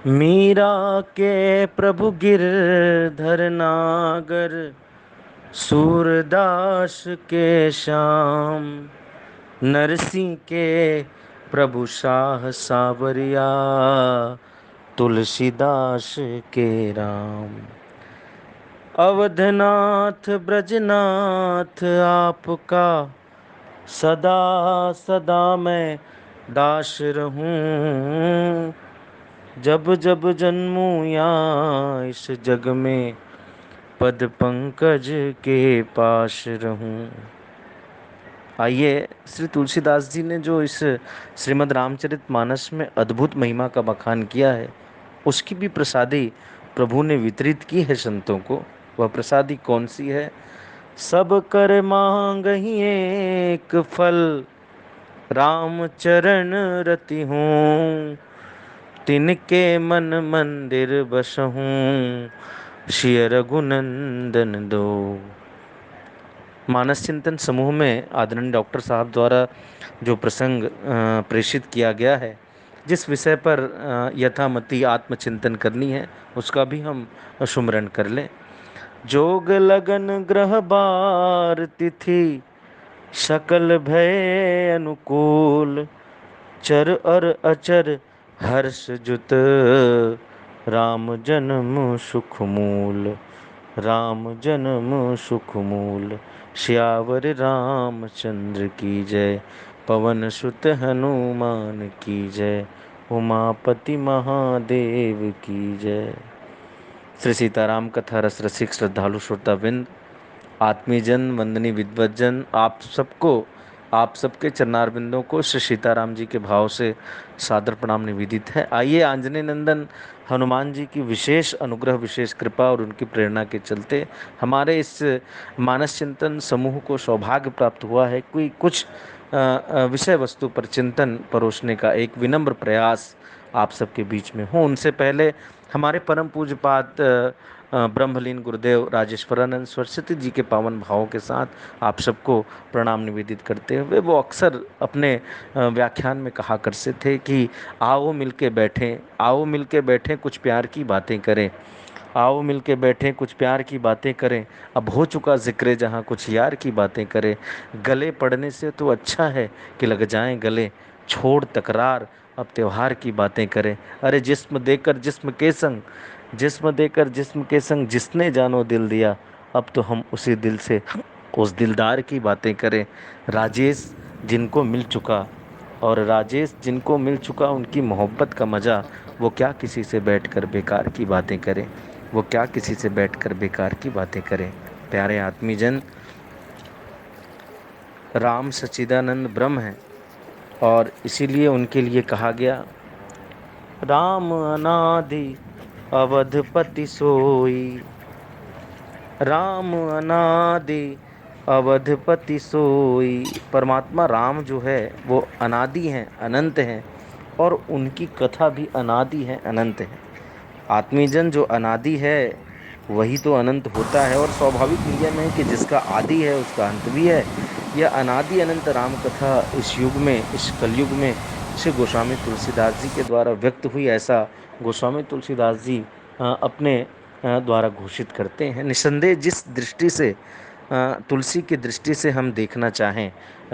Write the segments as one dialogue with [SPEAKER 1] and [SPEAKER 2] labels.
[SPEAKER 1] मीरा के प्रभु गिरधर नागर, सूरदास के श्याम, नरसिंह के प्रभु शाह सावरिया, तुलसीदास के राम। अवधनाथ ब्रजनाथ आपका, सदा सदा मैं दास रहूं। जब जब जन्मूं यहाँ इस जग में, पद पंकज के पास रहूं। आइए, श्री तुलसीदास जी ने जो इस श्रीमद् रामचरितमानस में अद्भुत महिमा का बखान किया है, उसकी भी प्रसादी प्रभु ने वितरित की है संतों को। वह प्रसादी कौन सी है? सब कर मांगहि एक फल, राम चरण रति हूँ। तिनके मन मंदिर बसहूँ, सिय रघुनंदन दो। मानस चिंतन समूह में आदरणीय डॉक्टर साहब द्वारा जो प्रसंग प्रेषित किया गया है, जिस विषय पर यथामति आत्मचिंतन करनी है, उसका भी हम सुमरण कर लें। जोग लगन ग्रह बार तिथि, सकल भय अनुकूल। चर और अचर हर्ष जुत, राम जन्म सुख मूल। राम जन्म सुख मूल। श्यावर रामचंद्र की जय, पवन सुत हनुमान की जय, उमापति महादेव की जय। श्री सीताराम कथा रस रसिक श्रद्धालु श्रोताबिंद, आत्मीजन, वंदनी विद्वज्जन, आप सबके चरणारविंदों को श्री सीताराम जी के भाव से सादर प्रणाम निवेदित है। आइए, आंजनेय नंदन हनुमान जी की विशेष अनुग्रह, विशेष कृपा और उनकी प्रेरणा के चलते हमारे इस मानस चिंतन समूह को सौभाग्य प्राप्त हुआ है कोई कुछ विषय वस्तु पर चिंतन परोसने का एक विनम्र प्रयास आप सबके बीच में हो। उनसे पहले हमारे परम पूज्यपाद ब्रह्मलीन गुरुदेव राजेश्वरानंद सरस्वती जी के पावन भावों के साथ आप सबको प्रणाम निवेदित करते हुए, वो अक्सर अपने व्याख्यान में कहा करते थे कि आओ मिलके बैठें, आओ मिलके बैठें, कुछ प्यार की बातें करें। आओ मिलके बैठें, कुछ प्यार की बातें करें। अब हो चुका जिक्र जहाँ, कुछ यार की बातें करें। गले पड़ने से तो अच्छा है कि लग जाएं गले, छोड़ तकरार, अब त्योहार की बातें करें। अरे जिस्म देकर जिस्म के संग, जिस्म देकर जिस्म के संग जिसने जानो दिल दिया, अब तो हम उसी दिल से उस दिलदार की बातें करें। राजेश जिनको मिल चुका, और राजेश जिनको मिल चुका, उनकी मोहब्बत का मज़ा, वो क्या किसी से बैठकर बेकार की बातें करें, वो क्या किसी से बैठकर बेकार की बातें करें। प्यारे आत्मीजन, राम सच्चिदानंद ब्रह्म हैं, और इसीलिए उनके लिए कहा गया, राम अनादि अवधपति सोई। राम अनादि अवधपति सोई। परमात्मा राम जो है वो अनादि हैं, अनंत हैं, और उनकी कथा भी अनादि है, अनंत है। आत्मीजन, जो अनादि है वही तो अनंत होता है, और स्वाभाविक नियम है कि जिसका आदि है उसका अंत भी है। यह अनादि अनंत राम कथा इस युग में, इस कलयुग में श्री गोस्वामी तुलसीदास जी के द्वारा व्यक्त हुई, ऐसा गोस्वामी तुलसीदास जी अपने द्वारा घोषित करते हैं। निस्संदेह जिस दृष्टि से तुलसी की दृष्टि से हम देखना चाहें,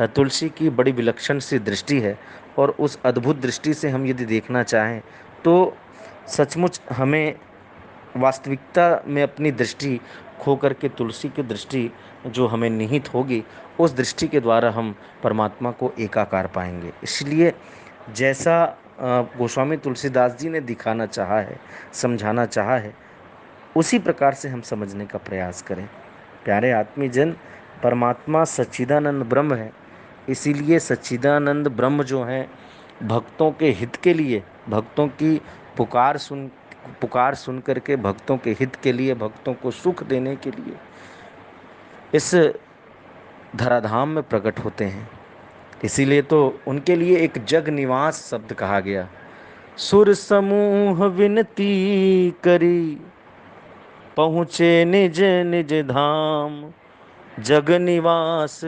[SPEAKER 1] तुलसी की बड़ी विलक्षण सी दृष्टि है, और उस अद्भुत दृष्टि से हम यदि देखना चाहें तो सचमुच हमें वास्तविकता में अपनी दृष्टि खो करके तुलसी की दृष्टि जो हमें निहित होगी, उस दृष्टि के द्वारा हम परमात्मा को एकाकार पाएंगे। इसलिए जैसा गोस्वामी तुलसीदास जी ने दिखाना चाहा है, समझाना चाहा है, उसी प्रकार से हम समझने का प्रयास करें। प्यारे आत्मीजन, परमात्मा सच्चिदानंद ब्रह्म है। इसीलिए सच्चिदानंद ब्रह्म जो हैं, भक्तों के हित के लिए, भक्तों की पुकार सुन करके, भक्तों के हित के लिए, भक्तों को सुख देने के लिए इस धराधाम में प्रकट होते हैं। इसीलिए तो उनके लिए एक जग निवास शब्द कहा गया। सुर समूह विनती करी, पहुँचे निज निज धाम। जग निवास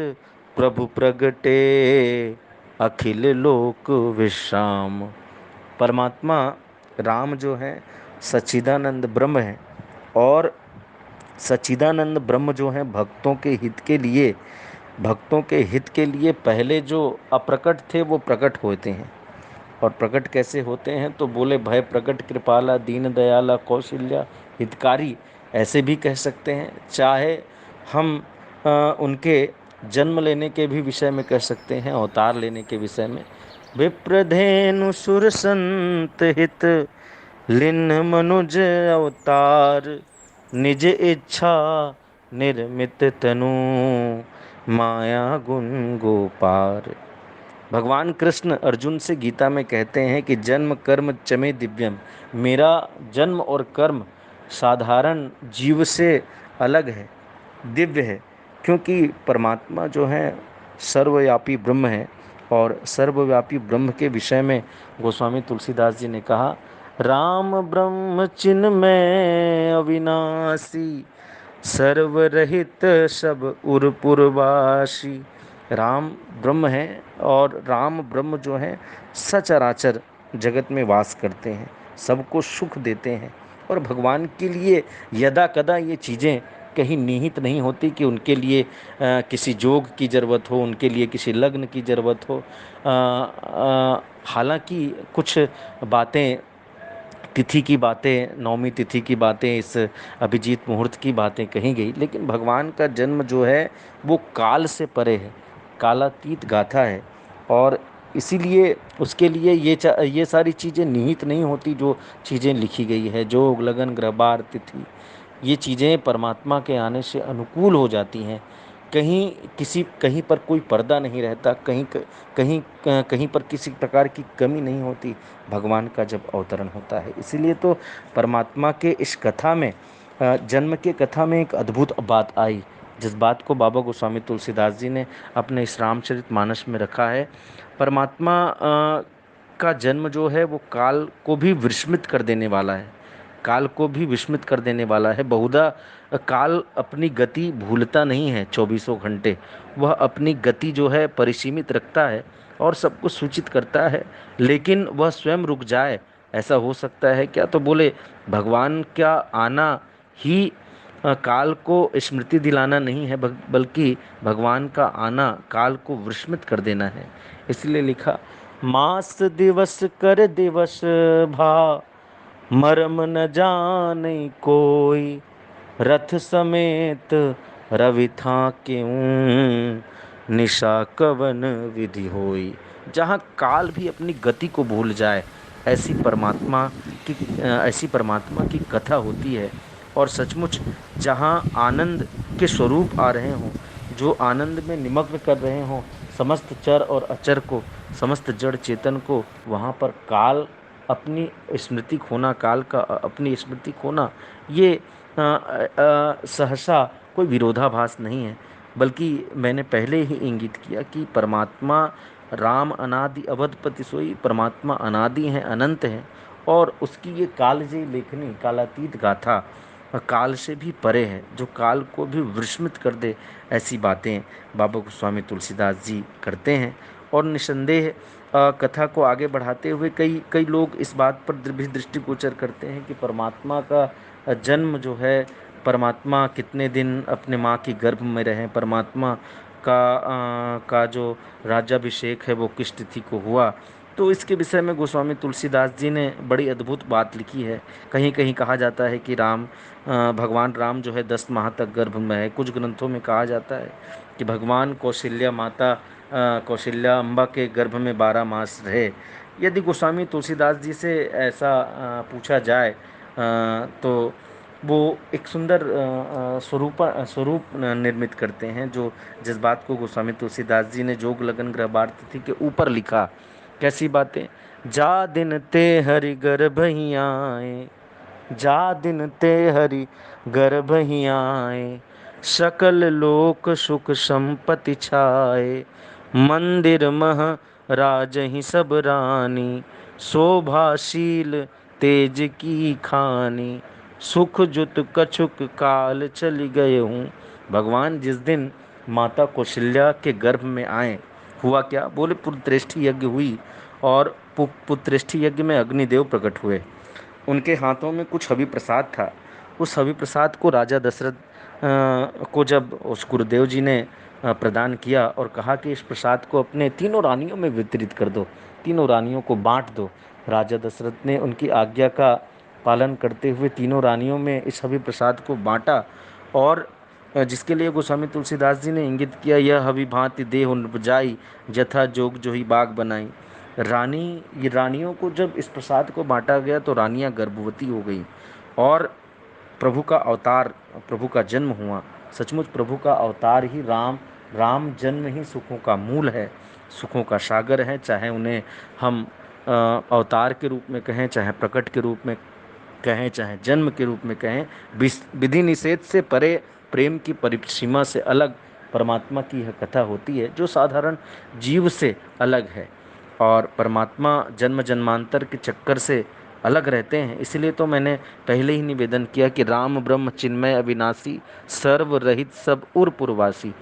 [SPEAKER 1] प्रभु प्रगटे, अखिल लोक विश्राम। परमात्मा राम जो है सच्चिदानंद ब्रह्म है, और सच्चिदानंद ब्रह्म जो है भक्तों के हित के लिए पहले जो अप्रकट थे वो प्रकट होते हैं। और प्रकट कैसे होते हैं, तो बोले भय प्रकट कृपाला दीन दयाला कौशल्या हितकारी, ऐसे भी कह सकते हैं। चाहे हम उनके जन्म लेने के भी विषय में कह सकते हैं, अवतार लेने के विषय में। विप्रधेनु सुर संत हित लिन्न मनुज अवतार, निज इच्छा निर्मित तनु माया गुण गोपार। भगवान कृष्ण अर्जुन से गीता में कहते हैं कि जन्म कर्म चमे दिव्यम, मेरा जन्म और कर्म साधारण जीव से अलग है, दिव्य है, क्योंकि परमात्मा जो है सर्वव्यापी ब्रह्म है। और सर्वव्यापी ब्रह्म के विषय में गोस्वामी तुलसीदास जी ने कहा, राम ब्रह्म चिन्मय अविनाशी, सर्वरहित सब उरपुरवासी। राम ब्रह्म है, और राम ब्रह्म जो है सचराचर जगत में वास करते हैं, सबको सुख देते हैं। और भगवान के लिए यदा कदा ये चीज़ें कहीं निहित नहीं होती कि उनके लिए किसी जोग की ज़रूरत हो, उनके लिए किसी लग्न की ज़रूरत हो। हालांकि कुछ बातें, तिथि की बातें, नौमी तिथि की बातें, इस अभिजीत मुहूर्त की बातें कही गई, लेकिन भगवान का जन्म जो है वो काल से परे है, कालातीत गाथा है। और इसीलिए उसके लिए ये सारी चीज़ें निहित नहीं होती, जो चीज़ें लिखी गई है, जो लगन ग्रह बार तिथि, ये चीज़ें परमात्मा के आने से अनुकूल हो जाती हैं। कहीं पर कोई पर्दा नहीं रहता, कहीं कहीं पर किसी प्रकार की कमी नहीं होती भगवान का जब अवतरण होता है। इसीलिए तो परमात्मा के इस कथा में, जन्म के कथा में एक अद्भुत बात आई, जिस बात को बाबा गोस्वामी तुलसीदास जी ने अपने इस रामचरितमानस में रखा है। परमात्मा का जन्म जो है वो काल को भी विस्मित कर देने वाला है, काल को भी विस्मित कर देने वाला है। बहुधा काल अपनी गति भूलता नहीं है, 24 घंटे वह अपनी गति जो है परिसीमित रखता है और सबको सूचित करता है, लेकिन वह स्वयं रुक जाए, ऐसा हो सकता है क्या? तो बोले भगवान का आना ही काल को स्मृति दिलाना नहीं है, बल्कि भगवान का आना काल को विस्मित कर देना है। इसलिए लिखा, मास दिवस कर दिवस भा, मर्म न जाने कोई, रथ समेत रवि था क्यों, निशा कवन विधि होई। जहाँ काल भी अपनी गति को भूल जाए, ऐसी परमात्मा की कथा होती है। और सचमुच जहाँ आनंद के स्वरूप आ रहे हों, जो आनंद में निमग्न कर रहे हों समस्त चर और अचर को, समस्त जड़ चेतन को, वहाँ पर काल अपनी स्मृति खोना, काल का अपनी स्मृति खोना, ये सहसा कोई विरोधाभास नहीं है। बल्कि मैंने पहले ही इंगित किया कि परमात्मा राम अनादि अवधपति सोई, परमात्मा अनादि हैं, अनंत हैं, और उसकी ये कालजयी लेखनी, कालातीत गाथा काल से भी परे है, जो काल को भी विस्मित कर दे। ऐसी बातें बाबा गोस्वामी तुलसीदास जी करते हैं। और निसंदेह कथा को आगे बढ़ाते हुए कई कई लोग इस बात पर भी दृष्टिगोचर करते हैं कि परमात्मा का जन्म जो है, परमात्मा कितने दिन अपने माँ की गर्भ में रहे, परमात्मा का जो राज्याभिषेक है वो किस तिथि को हुआ। तो इसके विषय में गोस्वामी तुलसीदास जी ने बड़ी अद्भुत बात लिखी है। कहीं कहीं कहा जाता है कि भगवान राम जो है 10 माह तक गर्भ में है। कुछ ग्रंथों में कहा जाता है कि भगवान कौशल्या अम्बा के गर्भ में 12 मास रहे। यदि गोस्वामी तुलसीदास जी से ऐसा पूछा जाए तो वो एक सुंदर स्वरूप निर्मित करते हैं, जो जिस बात को गोस्वामी तुलसीदास जी ने जोग लगन ग्रह बार तिथि के ऊपर लिखा। कैसी बातें, जा दिन ते हरि गर्भ ही आए, जा दिन ते हरि गर्भ ही आए, सकल लोक सुख संपत्ति छाए, मंदिर मह राज ही सब रानी, शोभाशील तेज की खानी, सुख जुत कछुक काल चली गए हूँ। भगवान जिस दिन माता कौशल्या के गर्भ में आए, हुआ क्या? बोले पुत्रेष्ठी यज्ञ हुई, और पुत्रेष्ठी यज्ञ में अग्निदेव प्रकट हुए। उनके हाथों में कुछ हवि प्रसाद था। उस हवि प्रसाद को राजा दशरथ को जब उस गुरुदेव जी ने प्रदान किया और कहा कि इस प्रसाद को अपने तीनों रानियों में वितरित कर दो, तीनों रानियों को बांट दो। राजा दशरथ ने उनकी आज्ञा का पालन करते हुए तीनों रानियों में इस हवि प्रसाद को बांटा। और जिसके लिए गोस्वामी तुलसीदास जी ने इंगित किया, यह हवि भांति देह उपजाई, जथा जोग जोही बाग बनाई। ये रानियों को जब इस प्रसाद को बांटा गया तो रानियां गर्भवती हो गई और प्रभु का अवतार, प्रभु का जन्म हुआ। सचमुच प्रभु का अवतार ही राम, राम जन्म ही सुखों का मूल है, सुखों का सागर है। चाहे उन्हें हम अवतार के रूप में कहें, चाहे प्रकट के रूप में कहें, चाहे जन्म के रूप में कहें, विधि निषेध से परे प्रेम की परिसीमा से अलग परमात्मा की यह कथा होती है, जो साधारण जीव से अलग है। और परमात्मा जन्म जन्मांतर के चक्कर से अलग रहते हैं। इसलिए तो मैंने पहले ही निवेदन किया कि राम ब्रह्म चिन्मय अविनाशी, सर्व रहित सब उर पुरवासी।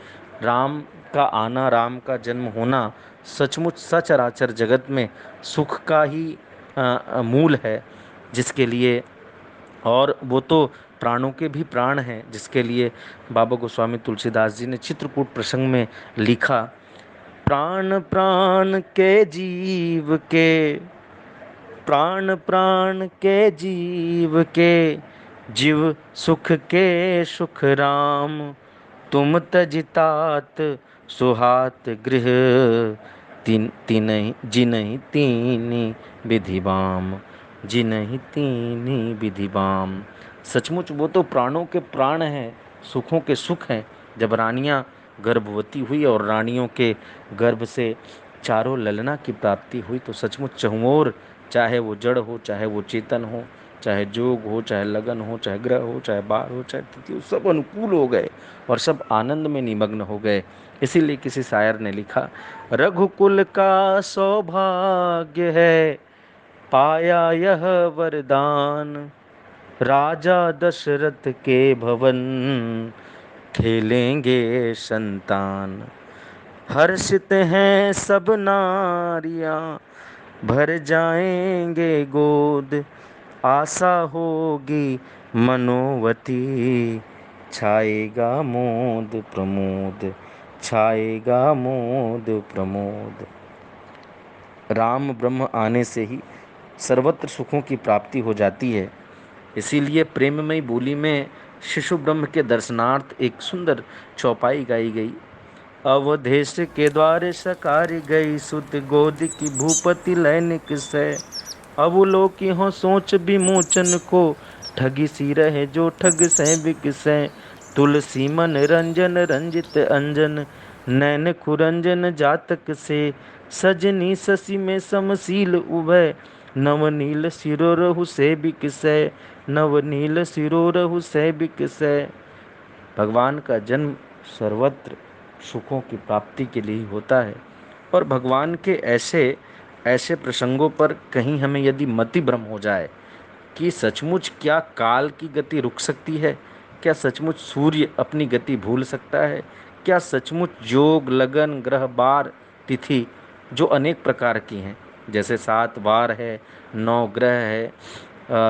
[SPEAKER 1] राम का आना, राम का जन्म होना सचमुच सचराचर जगत में सुख का ही मूल है, जिसके लिए, और वो तो प्राणों के भी प्राण हैं, जिसके लिए बाबा गोस्वामी तुलसीदास जी ने चित्रकूट प्रसंग में लिखा, प्राण प्राण के जीव के, प्राण प्राण के जीव के, जीव सुख के सुख राम, तुम तजितात सुहात गृह, तीन तीन जिनहि तीनी विधि बाम, जिनहि तीनी विधि बाम। सचमुच वो तो प्राणों के प्राण हैं, सुखों के सुख हैं। जब रानियां गर्भवती हुई और रानियों के गर्भ से चारों ललना की प्राप्ति हुई तो सचमुच चहुओर, चाहे वो जड़ हो, चाहे वो चेतन हो, चाहे जोग हो, चाहे लगन हो, चाहे ग्रह हो, चाहे बार हो, चाहे तिथि हो, सब अनुकूल हो गए और सब आनंद में निमग्न हो गए। इसीलिए किसी शायर ने लिखा, रघुकुल का सौभाग्य है पाया यह वरदान, राजा दशरथ के भवन खेलेंगे संतान। हर्षित हैं सब नारियां भर जाएंगे गोद, आशा होगी मनोवती, छाएगा मोद प्रमोद, छाएगा मोद प्रमोद। राम ब्रह्म आने से ही सर्वत्र सुखों की प्राप्ति हो जाती है। इसीलिए प्रेममयी बोली में शिशु ब्रह्म के दर्शनार्थ एक सुंदर चौपाई गाई गई। अवधेश के द्वारे सकारी गई सुत, गोद की भूपति लैनिक से, अवलोकी हो सोच विमोचन को, ठगी सी रहे जो ठग सह बिकसै, तुलसी मन रंजन रंजित अंजन, नैन खुरंजन जातक से, सजनी शशि में समशील उभय, नवनील सिरोरहु से बिकसै, नवनील सिरोरहु से बिकसै। भगवान का जन्म सर्वत्र सुखों की प्राप्ति के लिए होता है। और भगवान के ऐसे ऐसे प्रसंगों पर कहीं हमें यदि मति भ्रम हो जाए कि सचमुच क्या काल की गति रुक सकती है, क्या सचमुच सूर्य अपनी गति भूल सकता है, क्या सचमुच योग लगन ग्रह बार तिथि जो अनेक प्रकार की हैं, जैसे 7 वार है, 9 ग्रह है,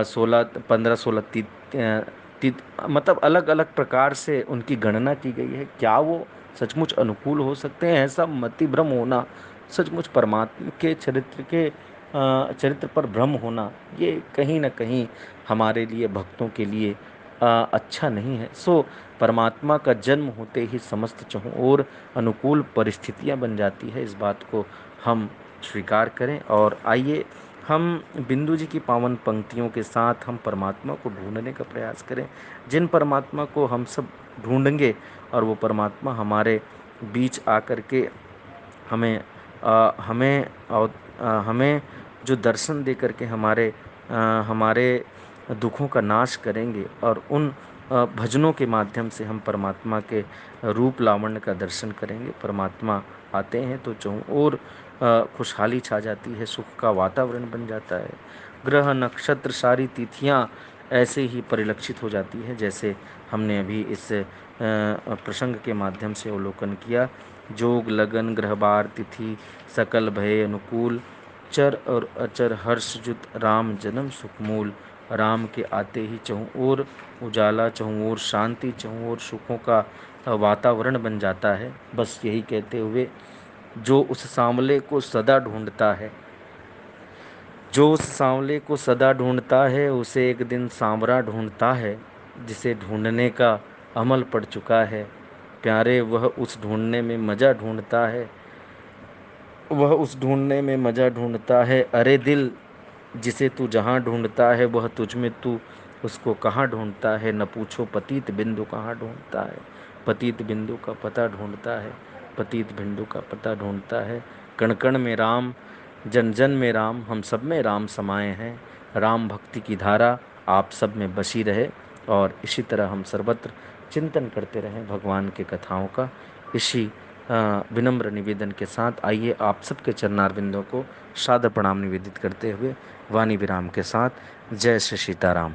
[SPEAKER 1] 16 15 16 मतलब अलग अलग प्रकार से उनकी गणना की गई है, क्या वो सचमुच अनुकूल हो सकते हैं? ऐसा मति भ्रम होना, सचमुच परमात्मा के चरित्र पर भ्रम होना, ये कहीं ना कहीं हमारे लिए, भक्तों के लिए अच्छा नहीं है। सो परमात्मा का जन्म होते ही समस्त चहुँ और अनुकूल परिस्थितियां बन जाती है, इस बात को हम स्वीकार करें। और आइए हम बिंदु जी की पावन पंक्तियों के साथ हम परमात्मा को ढूंढने का प्रयास करें, जिन परमात्मा को हम सब ढूंढेंगे और वो परमात्मा हमारे बीच आकर के हमें हमें जो दर्शन दे करके हमारे दुखों का नाश करेंगे, और उन भजनों के माध्यम से हम परमात्मा के रूप लावण्य का दर्शन करेंगे। परमात्मा आते हैं तो चहु और खुशहाली छा जाती है, सुख का वातावरण बन जाता है। ग्रह नक्षत्र सारी तिथियां ऐसे ही परिलक्षित हो जाती है, जैसे हमने अभी इस प्रसंग के माध्यम से अवलोकन किया। जोग लगन ग्रह बार तिथि सकल भय अनुकूल, चर और अचर हर्षजुत राम जन्म सुखमूल, राम के आते ही चहुँ ओर उजाला, चहुँ ओर शांति, चहुँ ओर सुखों का वातावरण बन जाता है। बस यही कहते हुए, जो उस सांवले को सदा ढूंढता है, जो उस सांवले को सदा ढूंढता है, उसे एक दिन सांवरा ढूंढता है। जिसे ढूंढने का अमल पड़ चुका है, प्यारे वह उस ढूंढने में मज़ा ढूंढता है, वह उस ढूंढने में मज़ा ढूंढता है। अरे दिल, जिसे तू जहाँ ढूंढता है, वह तुझ में तू उसको कहाँ ढूंढता है। न पूछो पतित बिंदु कहाँ ढूंढता है, पतित बिंदु का पता ढूंढता है, पतित बिंदु का पता ढूंढता है। कण कण में राम, जन जन में राम, हम सब में राम समाये हैं। राम भक्ति की धारा आप सब में बसी रहे, और इसी तरह हम सर्वत्र चिंतन करते रहें भगवान की कथाओं का। इसी विनम्र निवेदन के साथ आइए आप सबके चरणारविंदों को सादर प्रणाम निवेदित करते हुए वाणी विराम के साथ जय श्री सीताराम।